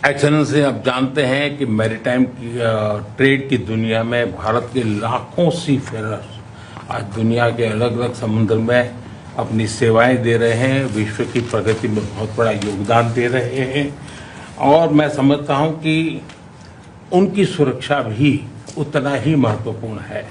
Excellency आप जानते हैं कि मैरीटाइम की ट्रेड की दुनिया में भारत के लाखों सी फेरर्स आज दुनिया के अलग अलग समुद्र में अपनी सेवाएं दे रहे हैं, विश्व की प्रगति में बहुत बड़ा योगदान दे रहे हैं और मैं समझता हूं कि उनकी सुरक्षा भी उतना ही महत्वपूर्ण है.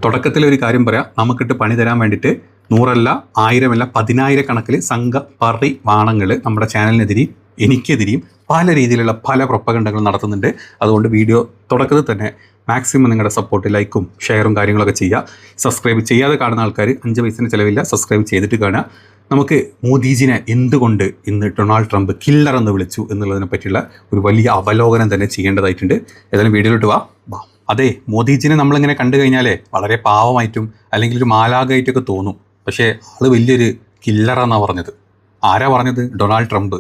തുടക്കത്തിൽ ഒരു കാര്യം പറയാം, നമുക്കിട്ട് പണി തരാൻ വേണ്ടിയിട്ട് 100 1000 10,000 സംഘ പരിവാണങ്ങൾ നമ്മുടെ ചാനലിനെതിരെയും എനിക്കെതിരെയും പല രീതിയിലുള്ള പല പ്രൊപ്പഗണ്ടകളും നടത്തുന്നുണ്ട്. അതുകൊണ്ട് വീഡിയോ തുടക്കത്തിൽ തന്നെ മാക്സിമം നിങ്ങളുടെ സപ്പോർട്ട്, ലൈക്കും ഷെയറും കാര്യങ്ങളൊക്കെ ചെയ്യുക. സബ്സ്ക്രൈബ് ചെയ്യാതെ കാണുന്ന ആൾക്കാർ 5 പൈസന് ചിലവില്ല, സബ്സ്ക്രൈബ് ചെയ്തിട്ട് കാണുക. നമുക്ക് മോദിജിനെ എന്തുകൊണ്ട് ഇന്ന് ഡൊണാൾഡ് ട്രംപ് കില്ലർ എന്ന് വിളിച്ചു എന്നുള്ളതിനെ പറ്റിയുള്ള ഒരു വലിയ അവലോകനം തന്നെ ചെയ്യേണ്ടതായിട്ടുണ്ട്. ഏതായാലും വീഡിയോയിലോട്ട് വാ. അതെ, മോദിജിനെ നമ്മളിങ്ങനെ കണ്ടു കഴിഞ്ഞാലേ വളരെ പാവമായിട്ടും അല്ലെങ്കിൽ ഒരു മാലാഖയായിട്ടൊക്കെ തോന്നും. പക്ഷേ ആള് വലിയൊരു കില്ലറാന്നാണ് പറഞ്ഞത്. ആരാ പറഞ്ഞത്? Donald Trump.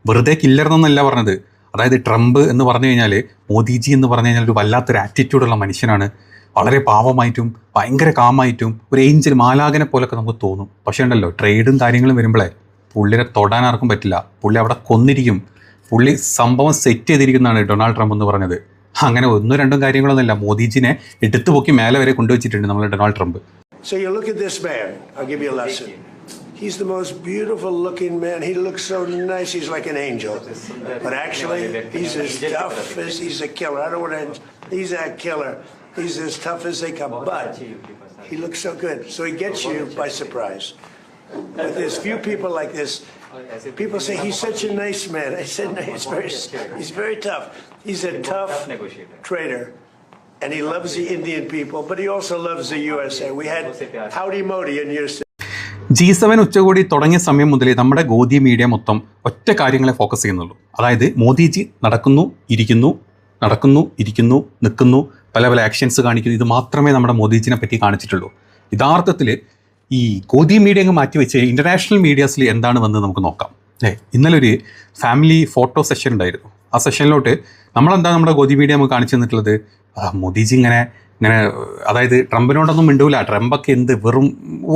വെറുതെ കില്ലർ എന്നല്ല പറഞ്ഞത്. അതായത് ട്രംപ് എന്ന് പറഞ്ഞു കഴിഞ്ഞാൽ മോദിജി എന്ന് പറഞ്ഞു കഴിഞ്ഞാൽ ഒരു വല്ലാത്തൊരു ആറ്റിറ്റ്യൂഡുള്ള മനുഷ്യനാണ്. വളരെ പാവമായിട്ടും ഭയങ്കര കാമായിട്ടും ഒരു ഏഞ്ചൽ മാലാഖനെ പോലൊക്കെ നമുക്ക് തോന്നും. പക്ഷേ ഉണ്ടല്ലോ, ട്രേഡും കാര്യങ്ങളും വരുമ്പോഴേ പുള്ളിനെ തൊടാൻ ആർക്കും പറ്റില്ല. പുള്ളി അവിടെ കൊന്നിരിക്കും. പുള്ളി സംഭവം സെറ്റ് ചെയ്തിരിക്കുന്നതാണ് ഡൊണാൾഡ് ട്രംപ് എന്ന് പറഞ്ഞത്. അങ്ങനെ 1-2 കാര്യങ്ങളൊന്നുമില്ല, മോദിജിനെ എടുത്തു പൊക്കി മേലെ വരെ കൊണ്ടുവച്ചിട്ടുണ്ട് നമ്മൾ Donald Trump. So you look at this man. I'll give you a lesson. He's the most beautiful looking man. He looks so nice. He's like an angel. But actually, he's as tough as he's a killer. I don't want to. He's a killer. He's as tough as they come. But he looks so good. So he gets you by surprise. But there's few people like this. People say he's such a nice man. I said no, he's very tough. He's a tough trader. And he loves the Indian people, but he also loves the USA. We had Howdy Modi in your G7 ഉച്ചകോടി തുടങ്ങിയ സമയം മുതലേ നമ്മുടെ Godi media മൊത്തം ഒറ്റ കാര്യങ്ങളെ focus ചെയ്യുന്നുള്ളൂ. അതായത് മോദിജി നടക്കുന്നു, ഇരിക്കുന്നു, നിൽക്കുന്നു, പല ആക്ഷൻസ് കാണിക്കുന്നു. ഇത് മാത്രമേ നമ്മുടെ മോദിജിനെ പറ്റി കാണിച്ചിട്ടുള്ളൂ. യഥാർത്ഥത്തിൽ ഈ ഗോദി മീഡിയ അങ്ങ് മാറ്റിവെച്ച് ഇൻ്റർനാഷണൽ മീഡിയാസിൽ എന്താണ് വന്നത് നമുക്ക് നോക്കാം. ഇന്നലെ ഒരു ഫാമിലി ഫോട്ടോ സെഷൻ ഉണ്ടായിരുന്നു. ആ സെഷനിലോട്ട് നമ്മളെന്താ നമ്മുടെ ഗോദി മീഡിയ നമുക്ക് കാണിച്ചു തന്നിട്ടുള്ളത്? മോദിജി ഇങ്ങനെ അതായത് ട്രംപിനോടൊന്നും മിണ്ടൂല. ട്രംപൊക്കെ എന്ത് വെറും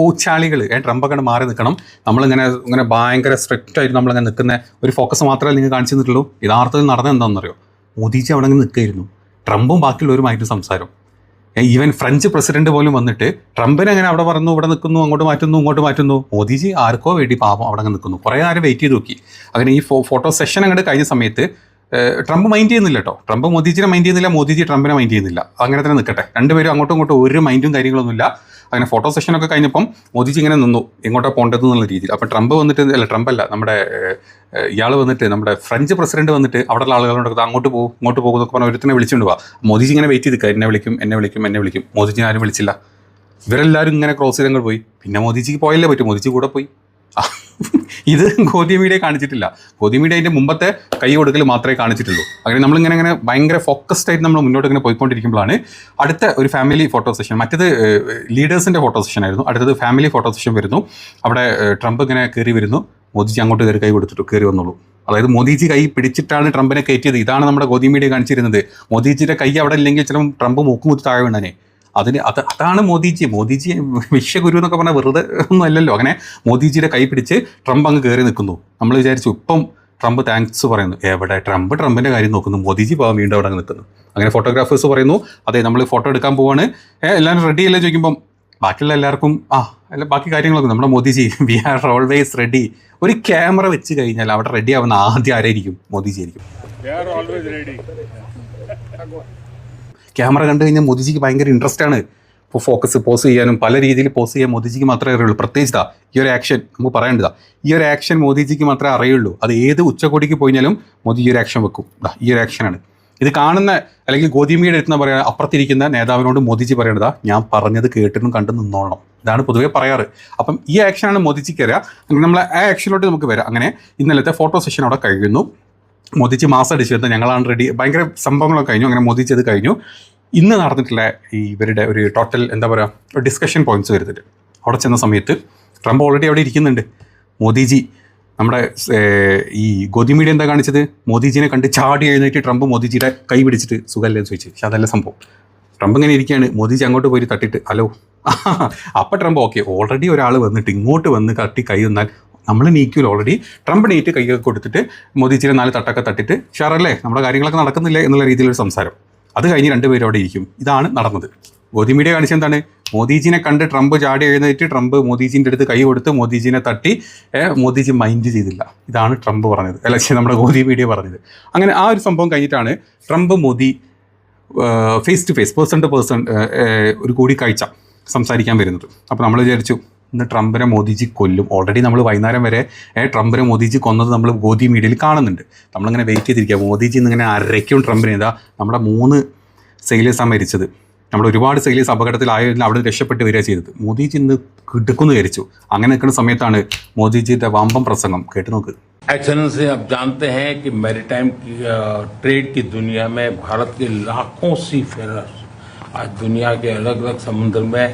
ഊച്ചാളികൾ. ട്രംപൊക്കെ മാറി നിൽക്കണം. നമ്മളിങ്ങനെ ഭയങ്കര സ്ട്രിക്റ്റ് ആയിട്ട് നമ്മളിങ്ങനെ നിൽക്കുന്ന ഒരു ഫോക്കസ് മാത്രമേ നിങ്ങൾ കാണിച്ചു തന്നിട്ടുള്ളൂ. യഥാർത്ഥത്തിൽ നടന്നത് എന്താണെന്നറിയോ? മോദിജി അവിടെ നിന്ന് നിൽക്കുകയായിരുന്നു. ട്രംപും ബാക്കിയുള്ളവരുമായിട്ട് സംസാരം. ഈവൻ ഫ്രഞ്ച് പ്രസിഡന്റ് പോലും വന്നിട്ട് ട്രംപിനെ അങ്ങനെ അവിടെ പറഞ്ഞു, ഇവിടെ നിൽക്കുന്നു, അങ്ങോട്ട് മാറ്റുന്നു. മോദിജി ആർക്കോ വേണ്ടി പാപം അവിടെ നിൽക്കുന്നു. കുറേ നേരം വെയിറ്റ് ചെയ്ത് നോക്കി. അങ്ങനെ ഈ ഫോട്ടോ സെഷൻ അങ്ങോട്ട് കഴിഞ്ഞ സമയത്ത് ട്രംപ് മൈൻഡ് ചെയ്യുന്നില്ല കേട്ടോ. ട്രംപ് മോദിജിനെ മൈൻഡ് ചെയ്യുന്നില്ല, മോദിജി ട്രംപിനെ മൈൻഡ് ചെയ്യുന്നില്ല. അങ്ങനെ തന്നെ നിൽക്കട്ടെ. രണ്ടുപേരും അങ്ങോട്ടും ഇങ്ങോട്ടും ഒരു മൈൻഡും കാര്യങ്ങളൊന്നുമില്ല. അങ്ങനെ ഫോട്ടോ സെഷനൊക്കെ കഴിഞ്ഞപ്പം മോദിജി ഇങ്ങനെ നിന്നു, എങ്ങോട്ടോ പോകേണ്ടത് എന്നുള്ള രീതിയിൽ. അപ്പം ട്രംപ് വന്നിട്ട് ട്രംപല്ല, നമ്മുടെ ഇയാൾ വന്നിട്ട്, നമ്മുടെ ഫ്രഞ്ച് പ്രസിഡന്റ് വന്നിട്ട് അവിടെയുള്ള ആളുകളോട് അങ്ങോട്ട് പോകും എന്നൊക്കെ പറഞ്ഞാൽ ഒരുത്തിനെ വിളിച്ചുകൊണ്ട് പോവാ. മോദിജി ഇങ്ങനെ വെയിറ്റ് ചെയ്ത് എന്നെ വിളിക്കും. മോദിജി ആരും വിളിച്ചില്ല. ഇവരെല്ലാവരും ഇങ്ങനെ ക്രോസ് ചെയ്തങ്ങൾ പോയി. പിന്നെ മോദിജിക്ക് പോയല്ലേ പറ്റും, മോദിജി കൂടെ പോയി. ഇത് ഗോദി മീഡിയ കാണിച്ചിട്ടില്ല. ഗോദി മീഡിയ അതിൻ്റെ മുമ്പത്തെ കൈ കൊടുക്കൽ മാത്രമേ കാണിച്ചിട്ടുള്ളൂ. അങ്ങനെ നമ്മളിങ്ങനെ ഭയങ്കര ഫോക്കസ്ഡ് ആയിട്ട് നമ്മൾ മുന്നോട്ട് ഇങ്ങനെ പോയിക്കൊണ്ടിരിക്കുമ്പോഴാണ് അടുത്ത ഒരു ഫാമിലി ഫോട്ടോ സെഷൻ. മറ്റേത് ലീഡേഴ്സിൻ്റെ ഫോട്ടോ സെഷൻ ആയിരുന്നു. അടുത്തത് ഫാമിലി ഫോട്ടോ സെഷൻ വരുന്നു. അവിടെ ട്രംപ് ഇങ്ങനെ കയറി വരുന്നു. മോദിജി അങ്ങോട്ട് കയറി കൈ കൊടുത്തിട്ട് കയറി വന്നുള്ളൂ. അതായത് മോദിജി കൈ പിടിച്ചിട്ടാണ് ട്രംപിനെ കയറ്റിയത്. ഇതാണ് നമ്മുടെ ഗോദി മീഡിയ കാണിച്ചിരുന്നത്. മോദിജിയുടെ കൈ അവിടെ ഇല്ലെങ്കിൽ ചിലപ്പോൾ ട്രംപ് മൂക്കുമുത്തി താഴെ വീണനെ. അതാണ് മോദിജി വിശ്വഗുരു എന്നൊക്കെ പറഞ്ഞാൽ വെറുതെ ഒന്നും അല്ലല്ലോ. അങ്ങനെ മോദിജിയുടെ കൈ പിടിച്ച് ട്രംപ് അങ്ങ് കയറി നിൽക്കുന്നു. നമ്മൾ വിചാരിച്ചു ഇപ്പം ട്രംപ് താങ്ക്സ് പറയുന്നു. എവിടെ ട്രംപിൻ്റെ കാര്യം നോക്കുന്നു, മോദിജി പോകാൻ വീണ്ടും അവിടെ നിൽക്കുന്നു. അങ്ങനെ ഫോട്ടോഗ്രാഫേഴ്സ് പറയുന്നു, അതെ നമ്മൾ ഫോട്ടോ എടുക്കാൻ പോവാണ്, എല്ലാവരും റെഡി അല്ലേ ചോദിക്കുമ്പം ബാക്കിയുള്ള എല്ലാവർക്കും ബാക്കി കാര്യങ്ങളൊക്കെ നമ്മുടെ Modiji we are always ready. ഒരു ക്യാമറ വെച്ച് കഴിഞ്ഞാൽ അവിടെ റെഡി ആവുന്ന ആദ്യം ആരായിരിക്കും? മോദിജി ആയിരിക്കും. ക്യാമറ കണ്ടു കഴിഞ്ഞാൽ മോദിജിക്ക് ഭയങ്കര ഇൻട്രസ്റ്റ് ആണ്. ഇപ്പോൾ പോസ് ചെയ്യാനും പല രീതിയിൽ പോസ് ചെയ്യാൻ മോദിജിക്ക് മാത്രമേ അറിയുള്ളൂ. പ്രത്യേകിച്ച് ഈ ഒരു ആക്ഷൻ നമുക്ക് പറയേണ്ടതാ. ഈ ഒരു ആക്ഷൻ മോദിജിക്ക് മാത്രമേ അറിയുള്ളൂ. അത് ഏത് ഉച്ചകോടിക്ക് പോയാലും മോദി ഈ ഒരു ആക്ഷൻ വെക്കും. ഈ ഒരു ആക്ഷനാണ് ഇത് കാണുന്ന, അല്ലെങ്കിൽ ഗോദി മീഡിയ എടുത്തുന്ന പറയാ അപ്പുറത്തിരിക്കുന്ന നേതാവിനോട് മോദിജി പറയേണ്ടതാ, ഞാൻ പറഞ്ഞത് കേട്ടിട്ടും കണ്ടു നിന്നോളണം. ഇതാണ് പൊതുവെ പറയാറ്. അപ്പം ഈ ആക്ഷനാണ് മോദിജിക്ക് അറിയാം. അങ്ങനെ നമ്മൾ ആ ആക്ഷനിലോട്ട് നമുക്ക് വരാം. അങ്ങനെ ഇന്നലത്തെ ഫോട്ടോ സെഷൻ അവിടെ കഴിയുന്നു. മോദിജി മാസം അടിച്ചു ഞങ്ങളാണ് റെഡി. ഭയങ്കര സംഭവങ്ങളൊക്കെ കഴിഞ്ഞു. അങ്ങനെ മോദിജി അത് കഴിഞ്ഞു. ഇന്ന് നടന്നിട്ടുള്ള ഇവരുടെ ഒരു ടോട്ടൽ എന്താ പറയുക ഡിസ്കഷൻ പോയിന്റ്സ് വരുന്നുണ്ട്. അവിടെ ചെന്ന സമയത്ത് ട്രംപ് ഓൾറെഡി അവിടെ ഇരിക്കുന്നുണ്ട്. മോദിജി നമ്മുടെ ഈ ഗോദി മീഡിയ എന്താ കാണിച്ചത്? മോദിജിനെ കണ്ട് ചാടി എഴുന്നേറ്റ് ട്രംപ് മോദിജിയുടെ കൈ പിടിച്ചിട്ട് സുഖമല്ലേന്ന് ചോദിച്ചു. പക്ഷെ അതല്ല സംഭവം. ട്രംപ് ഇങ്ങനെ ഇരിക്കുകയാണ്. മോദിജി അങ്ങോട്ട് പോയി തട്ടിട്ട് ഹലോ. അപ്പം ട്രംപ് ഓക്കെ, ഓൾറെഡി ഒരാൾ വന്നിട്ട് ഇങ്ങോട്ട് വന്ന് കട്ടി കൈ തന്നാൽ നമ്മൾ നീക്കില്ല. ഓൾറെഡി ട്രംപ് നീറ്റ് കൈയൊക്കെ കൊടുത്തിട്ട് മോദിജിയുടെ 4 തട്ടൊക്കെ തട്ടിട്ട് ഷാറല്ലേ നമ്മുടെ കാര്യങ്ങളൊക്കെ നടക്കുന്നില്ലേ എന്നുള്ള രീതിയിലൊരു സംസാരം. അത് കഴിഞ്ഞ് രണ്ടുപേരും അവിടെ ഇരിക്കും. ഇതാണ് നടന്നത്. ഗോദി മീഡിയ കാണിച്ചത് എന്താണ്? മോദിജിനെ കണ്ട് ട്രംപ് ചാടി എഴുന്നേറ്റ് ട്രംപ് മോദിജിൻ്റെ അടുത്ത് കൈ കൊടുത്ത് മോദിജിനെ തട്ടി മോദിജി മൈൻഡ് ചെയ്തില്ല. ഇതാണ് ട്രംപ് പറഞ്ഞത്, നമ്മുടെ ഗോദി മീഡിയ പറഞ്ഞത്. അങ്ങനെ ആ ഒരു സംഭവം കഴിഞ്ഞിട്ടാണ് Trump Modi face to face, person to person ഒരു കൂടിക്കാഴ്ച സംസാരിക്കാൻ വരുന്നത്. അപ്പോൾ നമ്മൾ വിചാരിച്ചു ഇന്ന് ട്രംപിനെ മോദിജി കൊല്ലും. ഓൾറെഡി നമ്മൾ വൈകുന്നേരം വരെ ട്രംപിനെ മോദിജി കൊന്നത് നമ്മൾ ഗോദി മീഡിയയിൽ കാണുന്നുണ്ട്. നമ്മളിങ്ങനെ വെയിറ്റ് ചെയ്തിരിക്കുക മോദിജി ഇന്നിങ്ങനെ അരയ്ക്കും ട്രംപിനെ. ഇതാ നമ്മുടെ 3 സെയിലേഴ്സാണ് മരിച്ചത്. നമ്മൾ ഒരുപാട് സെയിലേഴ്സ് അപകടത്തിലായതിൽ അവിടെ രക്ഷപ്പെട്ട് വരിക ചെയ്തത്. മോദിജി ഇന്ന് കിടക്കുന്നു വിചാരിച്ചു. അങ്ങനെ നിൽക്കുന്ന സമയത്താണ് മോദിജിയുടെ വമ്പം പ്രസംഗം. കേട്ട് നോക്ക്. एक्सेलेंसी, आप जानते हैं कि मैरीटाइम ट्रेड की दुनिया में भारत के लाखों सी फेरर्स आज दुनिया के अलग अलग समुद्र में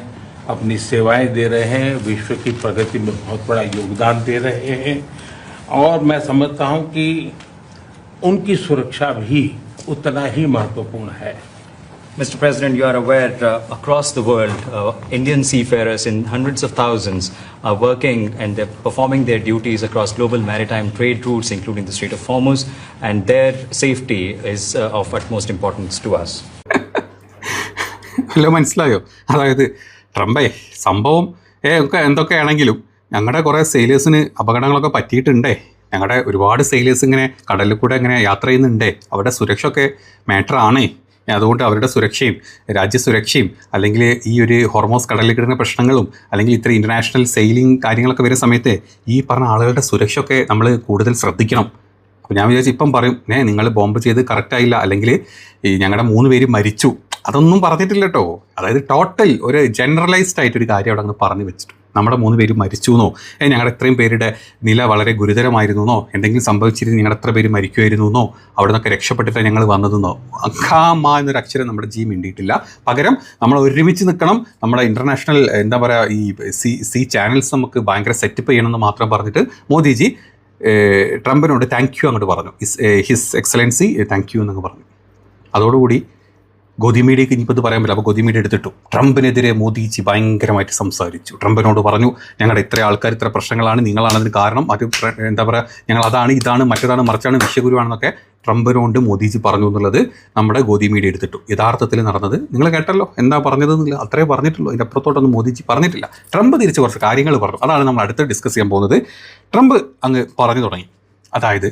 अपनी सेवाएं दे रहे हैं, विश्व की प्रगति में बहुत बड़ा योगदान दे रहे हैं। और मैं समझता हूं कि उनकी सुरक्षा भी उतना ही महत्वपूर्ण है। Mr. President, you are aware across the world, Indian seafarers in hundreds of thousands are working and they're performing their duties across global maritime trade routes, including the Strait of Hormuz, and their safety is of utmost importance to us. Hello, മനസ്സിലായോ? അതായത് ട്രംപേ സംഭവം ഒക്കെ എന്തൊക്കെയാണെങ്കിലും ഞങ്ങളുടെ കുറേ സെയിലേഴ്സിന് അപകടങ്ങളൊക്കെ പറ്റിയിട്ടുണ്ടേ. ഞങ്ങളുടെ ഒരുപാട് സെയിലേഴ്സ് ഇങ്ങനെ കടലിൽ കൂടെ ഇങ്ങനെ യാത്ര ചെയ്യുന്നുണ്ടേ. അവരുടെ സുരക്ഷ ഒക്കെ മാറ്ററാണേ. അതുകൊണ്ട് അവരുടെ സുരക്ഷയും രാജ്യസുരക്ഷയും അല്ലെങ്കിൽ ഈ ഒരു ഹോർമോസ് കടലിൽ കിടന്ന പ്രശ്നങ്ങളും അല്ലെങ്കിൽ ഇത്ര ഇൻ്റർനാഷണൽ സെയിലിംഗ് കാര്യങ്ങളൊക്കെ വരുന്ന സമയത്ത് ഈ പറഞ്ഞ ആളുകളുടെ സുരക്ഷ ഒക്കെ നമ്മൾ കൂടുതൽ ശ്രദ്ധിക്കണം. അപ്പോൾ ഞാൻ വിചാരിച്ചു ഇപ്പം പറയും നിങ്ങൾ ബോംബ് ചെയ്ത് കറക്റ്റായില്ല അല്ലെങ്കിൽ ഈ ഞങ്ങളുടെ 3 പേര് മരിച്ചു, അതൊന്നും പറഞ്ഞിട്ടില്ല കേട്ടോ. അതായത് ടോട്ടൽ ഒരു ജനറലൈസ്ഡ് ആയിട്ടൊരു കാര്യം അവിടെ അങ്ങ് പറഞ്ഞു വെച്ചിട്ടു. നമ്മുടെ 3 പേര് മരിച്ചു എന്നോ ഞങ്ങളുടെ ഇത്രയും പേരുടെ നില വളരെ ഗുരുതരമായിരുന്നു എന്നോ എന്തെങ്കിലും സംഭവിച്ചിരുന്നു ഞങ്ങളുടെ എത്ര പേര് മരിക്കുമായിരുന്നു എന്നോ അവിടെ നിന്നൊക്കെ രക്ഷപ്പെട്ടിട്ട് ഞങ്ങൾ വന്നതെന്നോ അഖാമ എന്നൊരു അക്ഷരം നമ്മുടെ ജി മിണ്ടിയിട്ടില്ല. പകരം നമ്മൾ ഒരുമിച്ച് നിൽക്കണം, നമ്മുടെ ഇൻ്റർനാഷണൽ എന്താ പറയുക ഈ സി ചാനൽസ് നമുക്ക് ഭയങ്കര സെറ്റപ്പ് ചെയ്യണമെന്ന് മാത്രം പറഞ്ഞിട്ട് മോദിജി ട്രംപിനോട് താങ്ക് യു അങ്ങോട്ട് പറഞ്ഞു. ഹിസ് എക്സലൻസി താങ്ക് യു എന്നങ്ങ് പറഞ്ഞു. അതോടുകൂടി ഗോദി മീഡിയക്ക് ഇനിയിപ്പോൾ ഇത് പറയാൻ പറ്റില്ല. അപ്പോൾ ഗോദി മീഡിയ എടുത്തിട്ടു ട്രംപിനെതിരെ മോദിജി ഭയങ്കരമായിട്ട് സംസാരിച്ചു. ട്രംപിനോട് പറഞ്ഞു ഞങ്ങളുടെ ഇത്ര ആൾക്കാർ ഇത്ര പ്രശ്നങ്ങളാണ്, നിങ്ങളാണ് അതിന് കാരണം, അത് എന്താ പറയുക ഞങ്ങൾ അതാണ് ഇതാണ് മറ്റേതാണ് മറിച്ചാണ് വിശ്വഗുരുവാണെന്നൊക്കെ ട്രംപിനോട് മോദിജി പറഞ്ഞു എന്നുള്ളത് നമ്മുടെ ഗോദി മീഡിയ എടുത്തിട്ടു. യഥാർത്ഥത്തിൽ നടന്നത് നിങ്ങൾ കേട്ടല്ലോ, എന്താ പറഞ്ഞതെന്നില്ല, അത്രേ പറഞ്ഞിട്ടുള്ളൂ. അതിൻ്റെ അപ്പുറത്തോട്ടൊന്നും മോദിജി പറഞ്ഞിട്ടില്ല. ട്രംപ് തിരിച്ച് കുറച്ച് കാര്യങ്ങൾ പറഞ്ഞു. അതാണ് നമ്മൾ അടുത്ത് ഡിസ്കസ് ചെയ്യാൻ പോകുന്നത്. ട്രംപ് അങ്ങ് പറഞ്ഞു തുടങ്ങി. അതായത്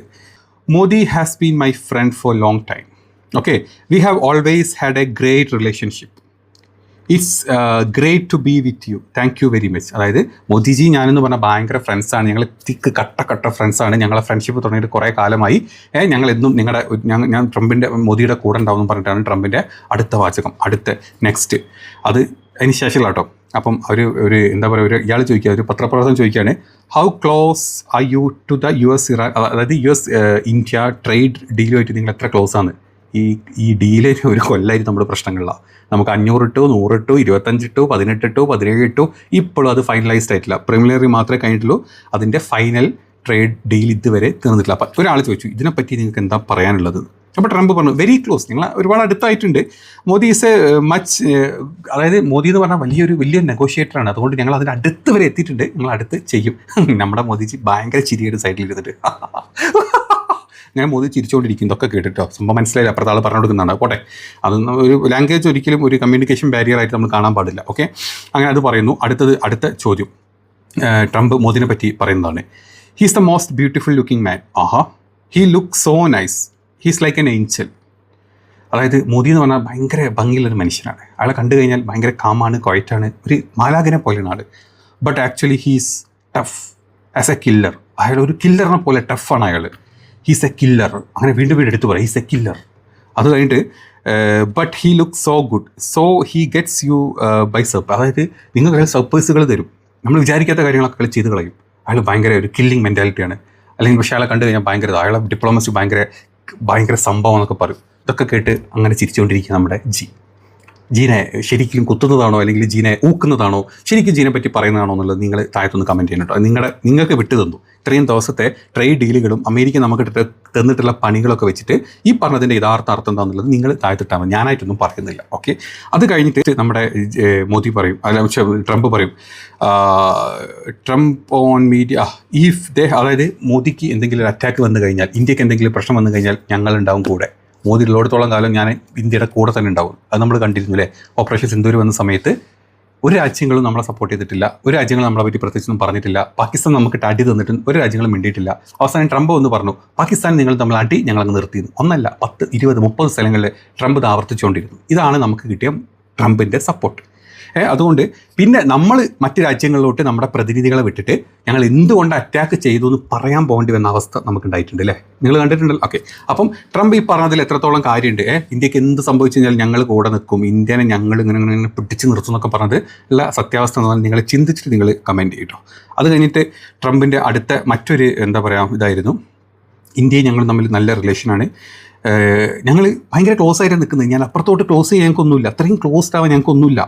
Modi has been my friend for long time. Okay, we have always had a great relationship. It's great to be with you. Thank you very much. അതായത് മോദിജി ഞാനെന്ന് പറഞ്ഞാൽ ഭയങ്കര ഫ്രണ്ട്സാണ്. ഞങ്ങൾ തിക്ക് കട്ട ഫ്രണ്ട്സാണ്. ഞങ്ങളെ ഫ്രണ്ട്ഷിപ്പ് തുടങ്ങിയിട്ട് കുറേ കാലമായി. ഞങ്ങൾ എന്നും നിങ്ങളുടെ ഞാൻ ട്രംപിൻ്റെ മോദിയുടെ കൂടെ ഉണ്ടാവുമെന്ന് പറഞ്ഞിട്ടാണ് ട്രംപിൻ്റെ അടുത്ത വാചകം. അടുത്ത നെക്സ്റ്റ് അത് അതിന് ശേഷമുള്ള കേട്ടോ. അപ്പം ഒരു എന്താ പറയുക ഇയാൾ ചോദിക്കുക, ഒരു പത്രപ്രവർത്തനം ചോദിക്കുകയാണ് how close are you to the US Iran, അതായത് US ഇന്ത്യ ട്രേഡ് ഡീലുമായിട്ട് നിങ്ങൾ എത്ര ക്ലോസ് ആണ്? ഈ ഡീലിന് ഒരു കൊല്ലമായിട്ട് നമ്മുടെ പ്രശ്നങ്ങളിലാണ്. നമുക്ക് 500 ഇട്ടു, 100 ഇട്ടു, 25 ഇട്ടു, 18 ഇട്ടു, 17 ഇട്ടു. ഇപ്പോഴും അത് ഫൈനലൈസ്ഡ് ആയിട്ടില്ല. പ്രിലിമിനറി മാത്രമേ കഴിഞ്ഞിട്ടുള്ളൂ. അതിൻ്റെ ഫൈനൽ ട്രേഡ് ഡീൽ ഇതുവരെ തീർന്നിട്ടില്ല. അപ്പം ഒരാൾ ചോദിച്ചു ഇതിനെപ്പറ്റി നിങ്ങൾക്ക് എന്താ പറയാനുള്ളത്? അപ്പോൾ ട്രംപ് പറഞ്ഞു വെരി ക്ലോസ്, നിങ്ങൾ ഒരുപാട് അടുത്തായിട്ടുണ്ട്. മോദി ഈസ് മച്ച്, അതായത് മോദി എന്ന് പറഞ്ഞാൽ വലിയ നെഗോഷിയേറ്ററാണ്. അതുകൊണ്ട് ഞങ്ങൾ അതിൻ്റെ അടുത്ത് വരെ എത്തിയിട്ടുണ്ട്, ഞങ്ങൾ അടുത്ത് ചെയ്യും. നമ്മുടെ മോദിജി ഭയങ്കര ചിരിയുടെ സൈഡിൽ ഇരുന്നിട്ട് ഞാൻ മോദി ചിരിച്ചുകൊണ്ടിരിക്കും. ഇതൊക്കെ കേട്ടിട്ടോ സംഭവം മനസ്സിലായില്ല. അപ്പുറത്തെ ആൾ പറഞ്ഞു കൊടുക്കുന്നതാണ്. പോട്ടെ, അതൊന്നും ഒരു ലാംഗ്വേജ് ഒരിക്കലും ഒരു കമ്മ്യൂണിക്കേഷൻ ബാരിയർ ആയിട്ട് നമ്മൾ കാണാൻ പാടില്ല. ഓക്കെ, അങ്ങനെ അത് പറയുന്നു. അടുത്ത ചോദ്യം ട്രംപ് മോദിനെ പറ്റി പറയുന്നതാണ്. He's the most beautiful looking man. Aaha, he look so nice, he's like an Angel. അതായത് മോദി എന്ന് പറഞ്ഞാൽ ഭയങ്കര ഭംഗിയുള്ളൊരു മനുഷ്യനാണ്. അയാളെ കണ്ടു കഴിഞ്ഞാൽ ഭയങ്കര കാമാണ്, ക്വയറ്റാണ്, ഒരു മാലാഖനെ പോലെയാണ് ആൾ. But actually he's tough as a killer. അയാൾ ഒരു കില്ലറിനെ പോലെ ടഫാണ് അയാൾ. He's a killer. അങ്ങനെ വീണ്ടും എടുത്തു പറയാം ഹീസ് എ കില്ലർ. അത് കഴിഞ്ഞിട്ട് but he look so good, so he gets you by surprise. അതായത് നിങ്ങൾക്ക് സർപ്രൈസുകൾ തരും, നമ്മൾ വിചാരിക്കാത്ത കാര്യങ്ങളൊക്കെ ചെയ്ത് കളയും. അയാൾ ഭയങ്കര ഒരു കില്ലിങ് മെൻറ്റാലിറ്റിയാണ്. അല്ലെങ്കിൽ പക്ഷേ അയാളെ കണ്ടു കഴിഞ്ഞാൽ ഭയങ്കര അയാളെ ഡിപ്ലോമസി ഭയങ്കര സംഭവം എന്നൊക്കെ പറയും. ഇതൊക്കെ കേട്ട് അങ്ങനെ ചിരിച്ചുകൊണ്ടിരിക്കുക നമ്മുടെ ജി. ജീനെ ശരിക്കും കുത്തുന്നതാണോ അല്ലെങ്കിൽ ജീനെ ഊക്കുന്നതാണോ ശരിക്കും ജീനെ പറ്റി പറയുന്നതാണോ എന്നുള്ളത് നിങ്ങൾ താഴത്തൊന്ന് കമൻറ്റ് ചെയ്യണം കേട്ടോ. നിങ്ങൾക്ക് വിട്ടു തന്നു ഇത്രയും ദിവസത്തെ ട്രേഡ് ഡീലുകളും അമേരിക്ക നമുക്ക് തന്നിട്ടുള്ള പണികളൊക്കെ വെച്ചിട്ട് ഈ പറഞ്ഞതിൻ്റെ യഥാർത്ഥ അർത്ഥം എന്താണെന്നുള്ളത് നിങ്ങൾ താഴ്ത്തിട്ടാൽ മതി, ഞാനായിട്ടൊന്നും പറയുന്നില്ല. ഓക്കെ, അത് കഴിഞ്ഞിട്ട് നമ്മുടെ മോദി പറയും, അല്ല ട്രംപ് പറയും, ട്രംപ് ഓൺ മീഡിയ ഇഫ് അതായത് മോദിക്ക് എന്തെങ്കിലും ഒരു അറ്റാക്ക് വന്നു കഴിഞ്ഞാൽ, ഇന്ത്യക്ക് എന്തെങ്കിലും പ്രശ്നം വന്നു കഴിഞ്ഞാൽ ഞങ്ങളുണ്ടാവും കൂടെ. മോദി ഉള്ളിടത്തോളം കാലം ഞാൻ ഇന്ത്യയുടെ കൂടെ തന്നെ ഉണ്ടാവും. അത് നമ്മൾ കണ്ടിരുന്നു അല്ലേ, ഓപ്പറേഷൻ സിന്ദൂർ വന്ന സമയത്ത് ഒരു രാജ്യങ്ങളും നമ്മളെ സപ്പോർട്ട് ചെയ്തിട്ടില്ല, ഒരു രാജ്യങ്ങളും നമ്മളെ പറ്റി പ്രത്യേകിച്ചൊന്നും പറഞ്ഞിട്ടില്ല. പാകിസ്ഥാൻ നമുക്ക് അടി തന്നിട്ട് ഒരു രാജ്യങ്ങളും മിണ്ടിയിട്ടില്ല. അവസാനം ട്രംപ് ഒന്ന് പറഞ്ഞു, പാകിസ്ഥാൻ നിങ്ങൾ തമ്മിൽ അടി ഞങ്ങളങ്ങ് നിർത്തിയിരുന്നു. ഒന്നല്ല 10, 20, 30 സ്ഥലങ്ങളിൽ ട്രംപ് ഇത് ആവർത്തിച്ചുകൊണ്ടിരുന്നു. ഇതാണ് നമുക്ക് കിട്ടിയ ട്രംപിൻ്റെ സപ്പോർട്ട്. അതുകൊണ്ട് പിന്നെ നമ്മൾ മറ്റ് രാജ്യങ്ങളിലോട്ട് നമ്മുടെ പ്രതിനിധികളെ വിട്ടിട്ട് ഞങ്ങൾ എന്തുകൊണ്ട് അറ്റാക്ക് ചെയ്തു എന്ന് പറയാൻ പോകേണ്ടി വന്ന അവസ്ഥ നമുക്കുണ്ടായിട്ടുണ്ട് അല്ലേ, നിങ്ങൾ കണ്ടിട്ടുണ്ടല്ലോ. ഓക്കെ, അപ്പം ട്രംപ് ഈ പറഞ്ഞതിൽ എത്രത്തോളം കാര്യമുണ്ട്, ഇന്ത്യക്ക് എന്ത് സംഭവിച്ചു കഴിഞ്ഞാൽ ഞങ്ങൾ കൂടെ നിൽക്കും, ഇന്ത്യനെ ഞങ്ങൾ ഇങ്ങനെ പിടിച്ച് നിർത്തും എന്നൊക്കെ പറഞ്ഞത് ഉള്ള സത്യാവസ്ഥ എന്ന് പറഞ്ഞാൽ നിങ്ങൾ ചിന്തിച്ചിട്ട് നിങ്ങൾ കമൻറ്റ് ചെയ്യട്ടോ. അത് കഴിഞ്ഞിട്ട് ട്രംപിൻ്റെ അടുത്ത മറ്റൊരു എന്താ പറയുക ഇതായിരുന്നു, ഇന്ത്യയും ഞങ്ങൾ തമ്മിൽ നല്ല റിലേഷനാണ്, ഞങ്ങൾ ഭയങ്കര ക്ലോസ് ആയിട്ട് നിൽക്കുന്നത്, ഞാൻ അപ്പുറത്തോട്ട് ക്ലോസ് ചെയ്യാൻ ഞങ്ങൾക്കൊന്നുമില്ല, അത്രയും ക്ലോസ്ഡ് ആവാൻ ഞങ്ങൾക്കൊന്നുമില്ല.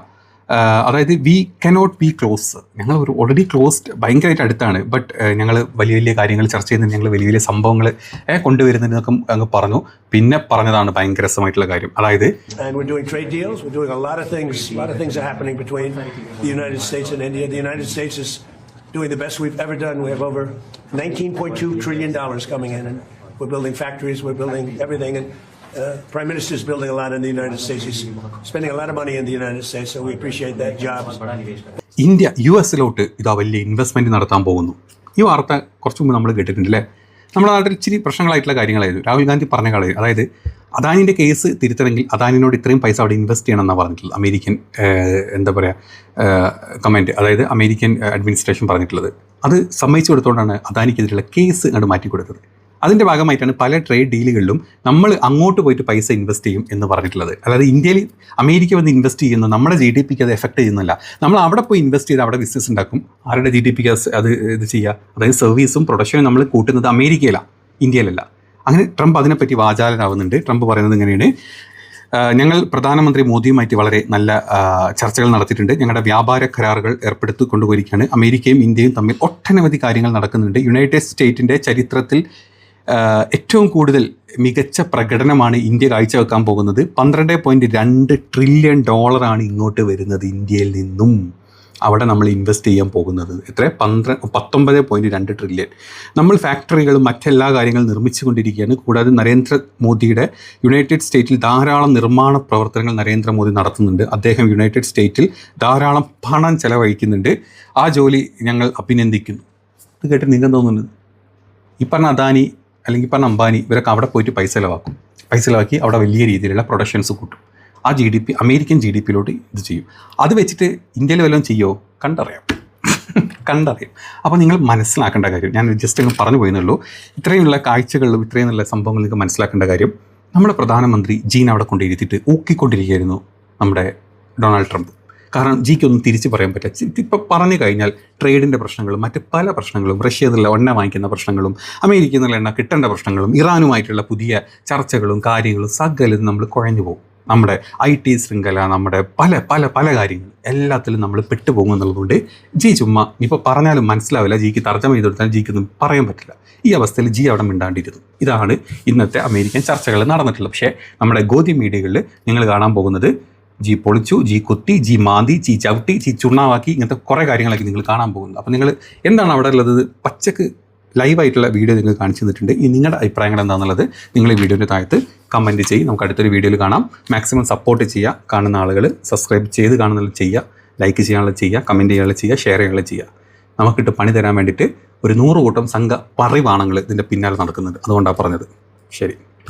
അതായത് വി കനോട്ട് ബി ക്ലോസ്, ഞങ്ങൾ ഒരു ഓൾറെഡി ക്ലോസ്ഡ് ഭയങ്കരമായിട്ട് അടുത്താണ്, ബട്ട് ഞങ്ങൾ വലിയ വലിയ കാര്യങ്ങൾ ചർച്ച ചെയ്യുന്നത്, ഞങ്ങൾ വലിയ വലിയ സംഭവങ്ങൾ കൊണ്ടുവരുന്നതിനൊക്കെ അങ്ങ് പറഞ്ഞു. പിന്നെ പറഞ്ഞതാണ് ഭയങ്കര രസമായിട്ടുള്ള കാര്യം, അതായത് doing the best we've ever done. We have over $19.2 trillion coming in, and we're building factories, we're building everything, and Prime Minister is building a lot in the United States. He's spending a lot of money in the United States, so we appreciate that. Jobs. India US-ലോട്ട് ഇതാ വലിയ investment നടത്താൻ പോകുന്നു. ഈ വാർത്ത കുറച്ച് മുമ്പ് നമ്മൾ കേട്ടിട്ടുണ്ടല്ലേ. നമ്മുടെ നാട്ടിൽ ഇച്ചിരി പ്രശ്നങ്ങളായിട്ടുള്ള കാര്യങ്ങളായിരുന്നു. രാഹുൽ ഗാന്ധി പറഞ്ഞ കളയും, അതായത് അദാനിൻ്റെ കേസ് തിരുത്തണമെങ്കിൽ അദാനിനോട് ഇത്രയും പൈസ അവിടെ ഇൻവെസ്റ്റ് ചെയ്യണമെന്നാണ് പറഞ്ഞിട്ടുള്ളത് അമേരിക്കൻ എന്താ പറയുക കമൻറ്റ്, അതായത് അമേരിക്കൻ അഡ്മിനിസ്ട്രേഷൻ പറഞ്ഞിട്ടുള്ളത്. അത് സമ്മതിച്ചു കൊടുത്തുകൊണ്ടാണ് അദാനിക്കെതിരെയുള്ള കേസ് അങ്ങോട്ട് മാറ്റി കൊടുത്തത്. അതിൻ്റെ ഭാഗമായിട്ടാണ് പല ട്രേഡ് ഡീലുകളിലും നമ്മൾ അങ്ങോട്ട് പോയിട്ട് പൈസ ഇൻവെസ്റ്റ് ചെയ്യും എന്ന് പറഞ്ഞിട്ടുള്ളത്. അതായത് ഇന്ത്യയിൽ അമേരിക്ക വന്ന് ഇൻവെസ്റ്റ് ചെയ്യുന്നത് നമ്മുടെ GDPക്ക് അത് എഫക്റ്റ് ചെയ്യുന്നില്ല. നമ്മൾ അവിടെ പോയി ഇൻവെസ്റ്റ് ചെയ്ത് അവിടെ ബിസിനസ് ഉണ്ടാക്കും. ആരുടെ GDPക്ക് അത് ഇത് ചെയ്യുക, അതായത് സർവീസും പ്രൊഡക്ഷനും നമ്മൾ കൂട്ടുന്നത് അമേരിക്കയിലാണ്, ഇന്ത്യയിലല്ല. അങ്ങനെ ട്രംപ് അതിനെപ്പറ്റി വാചാലനാവുന്നുണ്ട്. ട്രംപ് പറയുന്നത് ഇങ്ങനെയാണ്, ഞങ്ങൾ പ്രധാനമന്ത്രി മോദിയുമായിട്ട് വളരെ നല്ല ചർച്ചകൾ നടത്തിയിട്ടുണ്ട്, ഞങ്ങളുടെ വ്യാപാര കരാറുകൾ ഏർപ്പെടുത്തിക്കൊണ്ടുപോയിരിക്കുകയാണ്. അമേരിക്കയും ഇന്ത്യയും തമ്മിൽ ഒട്ടനവധി കാര്യങ്ങൾ നടക്കുന്നുണ്ട്. യുണൈറ്റഡ് സ്റ്റേറ്റിൻ്റെ ചരിത്രത്തിൽ ഏറ്റവും കൂടുതൽ മികച്ച പ്രകടനമാണ് ഇന്ത്യ കാഴ്ചവെക്കാൻ പോകുന്നത്. $12.2 ട്രില്യൺ ഇങ്ങോട്ട് വരുന്നത് ഇന്ത്യയിൽ നിന്നും. അവിടെ നമ്മൾ ഇൻവെസ്റ്റ് ചെയ്യാൻ പോകുന്നത് എത്ര? 19.2 ട്രില്യൺ. നമ്മൾ ഫാക്ടറികളും മറ്റെല്ലാ കാര്യങ്ങളും നിർമ്മിച്ചു കൊണ്ടിരിക്കുകയാണ്. കൂടാതെ നരേന്ദ്രമോദിയുടെ യുണൈറ്റഡ് സ്റ്റേറ്റിൽ ധാരാളം നിർമ്മാണ പ്രവർത്തനങ്ങൾ നരേന്ദ്രമോദി നടത്തുന്നുണ്ട്. അദ്ദേഹം യുണൈറ്റഡ് സ്റ്റേറ്റിൽ ധാരാളം പണം ചെലവഴിക്കുന്നുണ്ട്. ആ ജോലി ഞങ്ങൾ അഭിനന്ദിക്കുന്നു. ഇത് കേട്ട് നിങ്ങൾക്ക് തോന്നുന്നത് ഈ പറഞ്ഞ അദാനി അല്ലെങ്കിൽ പറഞ്ഞ അംബാനി ഇവരൊക്കെ അവിടെ പോയിട്ട് പൈസ ചിലവാക്കി അവിടെ വലിയ രീതിയിലുള്ള പ്രൊഡക്ഷൻസ് കൂട്ടും. ആ GDP അമേരിക്കൻ GDPയിലോട്ട് ഇത് ചെയ്യും. അത് വെച്ചിട്ട് ഇന്ത്യയിൽ വല്ലതും ചെയ്യുമോ? കണ്ടറിയാം. അപ്പോൾ നിങ്ങൾ മനസ്സിലാക്കേണ്ട കാര്യം, ഞാൻ ജസ്റ്റ് അങ്ങ് പറഞ്ഞു പോയെന്നുള്ളൂ. ഇത്രയുള്ള കാഴ്ചകളിലും ഇത്രയും നല്ല സംഭവങ്ങൾ നിങ്ങൾക്ക് മനസ്സിലാക്കേണ്ട കാര്യം, നമ്മുടെ പ്രധാനമന്ത്രി ജീൻ അവിടെ കൊണ്ടിരുത്തിയിട്ട് ഊക്കിക്കൊണ്ടിരിക്കുകയായിരുന്നു നമ്മുടെ ഡൊണാൾഡ് ട്രംപ്. കാരണം ജിക്കൊന്നും തിരിച്ച് പറയാൻ പറ്റില്ല. ഇപ്പോൾ പറഞ്ഞു കഴിഞ്ഞാൽ ട്രേഡിൻ്റെ പ്രശ്നങ്ങളും മറ്റ് പല പ്രശ്നങ്ങളും, റഷ്യയിൽ നിന്നുള്ള എണ്ണ വാങ്ങിക്കുന്ന പ്രശ്നങ്ങളും അമേരിക്കയിൽ നിന്നുള്ള എണ്ണ കിട്ടേണ്ട പ്രശ്നങ്ങളും ഇറാനുമായിട്ടുള്ള പുതിയ ചർച്ചകളും കാര്യങ്ങളും സകലതും നമ്മൾ കുഴഞ്ഞു പോകും. നമ്മുടെ IT ശൃംഖല, നമ്മുടെ പല പല പല കാര്യങ്ങൾ എല്ലാത്തിലും നമ്മൾ പെട്ടുപോകും എന്നുള്ളതുകൊണ്ട് ജി ചുമ്മാ ഇപ്പോൾ പറഞ്ഞാലും മനസ്സിലാവില്ല. ജിക്ക് തർജ്ജമ ചെയ്ത് കൊടുത്താൽ ജിക്കൊന്നും പറയാൻ പറ്റില്ല. ഈ അവസ്ഥയിൽ ജി അവിടെ മിണ്ടാണ്ടിരുന്നു. ഇതാണ് ഇന്നത്തെ അമേരിക്കൻ ചർച്ചകൾ നടന്നിട്ടുള്ളത്. പക്ഷേ നമ്മുടെ ഗോദി മീഡിയകളിൽ നിങ്ങൾ കാണാൻ പോകുന്നത് ജി പൊളിച്ചു, ജി കുത്തി, ജി മാന്തി, ജി ചവിട്ടി, ജി ചുണ്ണാവാക്കി, ഇങ്ങനത്തെ കുറേ കാര്യങ്ങളൊക്കെ നിങ്ങൾ കാണാൻ പോകുന്നത്. അപ്പോൾ നിങ്ങൾ എന്താണ് അവിടെ ഉള്ളത് പച്ചക്ക് ലൈവായിട്ടുള്ള വീഡിയോ നിങ്ങൾ കാണിച്ചു തന്നിട്ടുണ്ട്. ഈ നിങ്ങളുടെ അഭിപ്രായങ്ങൾ എന്താണെന്നുള്ളത് നിങ്ങൾ ഈ വീഡിയോൻ്റെ താഴത്ത് കമൻറ്റ് ചെയ്യും. നമുക്ക് അടുത്തൊരു വീഡിയോയിൽ കാണാം. മാക്സിമം സപ്പോർട്ട് ചെയ്യുക. കാണുന്ന ആളുകൾ സബ്സ്ക്രൈബ് ചെയ്ത് കാണുന്നത് ചെയ്യുക, ലൈക്ക് ചെയ്യാനുള്ളത് ചെയ്യുക, കമൻറ്റ് ചെയ്യാനുള്ളത് ചെയ്യുക, ഷെയർ ചെയ്യാനുള്ളത് ചെയ്യുക. നമുക്കിട്ട് പണി തരാൻ വേണ്ടിയിട്ട് ഒരു 100 കൂട്ടം സംഘ പരിവാണങ്ങൾ ഇതിൻ്റെ പിന്നാലെ നടക്കുന്നുണ്ട്. അതുകൊണ്ടാണ് പറഞ്ഞത്. ശരി.